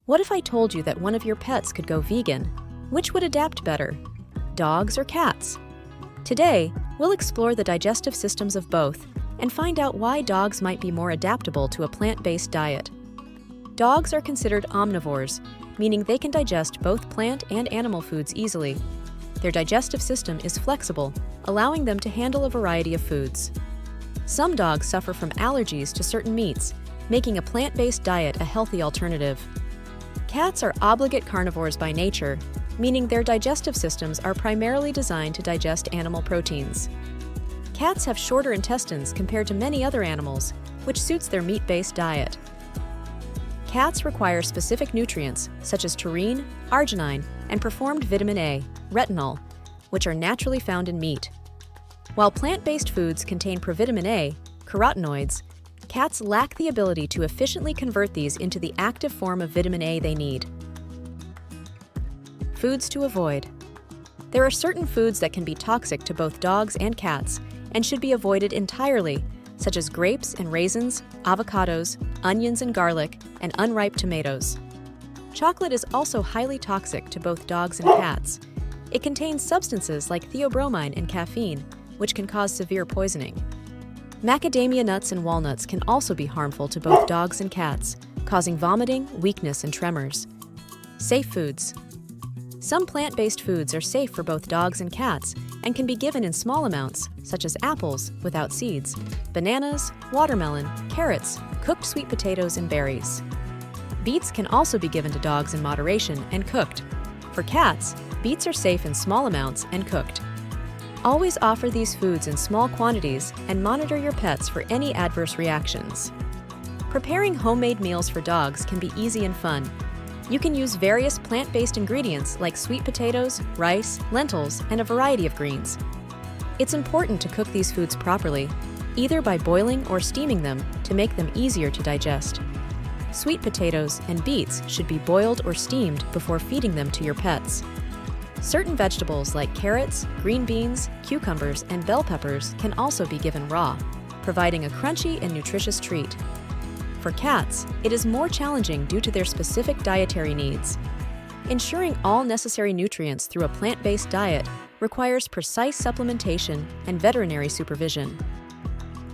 What if I told you that one of your pets could go vegan? Which would adapt better, dogs or cats? Today, we'll explore the digestive systems of both and find out why dogs might be more adaptable to a plant-based diet. Dogs are considered omnivores, meaning they can digest both plant and animal foods easily. Their digestive system is flexible, allowing them to handle a variety of foods. Some dogs suffer from allergies to certain meats, making a plant-based diet a healthy alternative. Cats are obligate carnivores by nature, meaning their digestive systems are primarily designed to digest animal proteins. Cats have shorter intestines compared to many other animals, which suits their meat-based diet. Cats require specific nutrients such as taurine, arginine, and performed vitamin A, retinol, which are naturally found in meat. While plant-based foods contain provitamin A, carotenoids, cats lack the ability to efficiently convert these into the active form of vitamin A they need. Foods to avoid. There are certain foods that can be toxic to both dogs and cats and should be avoided entirely, such as grapes and raisins, avocados, onions and garlic, and unripe tomatoes. Chocolate is also highly toxic to both dogs and cats. It contains substances like theobromine and caffeine, which can cause severe poisoning. Macadamia nuts and walnuts can also be harmful to both dogs and cats, causing vomiting, weakness, and tremors. Safe foods. Some plant-based foods are safe for both dogs and cats and can be given in small amounts, such as apples without seeds, bananas, watermelon, carrots, cooked sweet potatoes, and berries. Beets can also be given to dogs in moderation and cooked. For cats, beets are safe in small amounts and cooked. Always offer these foods in small quantities and monitor your pets for any adverse reactions. Preparing homemade meals for dogs can be easy and fun. You can use various plant-based ingredients like sweet potatoes, rice, lentils, and a variety of greens. It's important to cook these foods properly, either by boiling or steaming them to make them easier to digest. Sweet potatoes and beets should be boiled or steamed before feeding them to your pets. Certain vegetables like carrots, green beans, cucumbers, and bell peppers can also be given raw, providing a crunchy and nutritious treat. For cats, it is more challenging due to their specific dietary needs. Ensuring all necessary nutrients through a plant-based diet requires precise supplementation and veterinary supervision.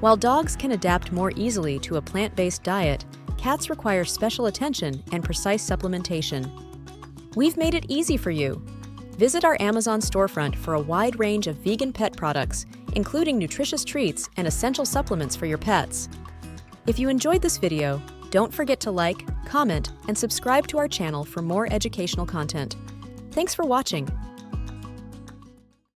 While dogs can adapt more easily to a plant-based diet, cats require special attention and precise supplementation. We've made it easy for you. Visit our Amazon storefront for a wide range of vegan pet products, including nutritious treats and essential supplements for your pets. If you enjoyed this video, don't forget to like, comment, and subscribe to our channel for more educational content. Thanks for watching.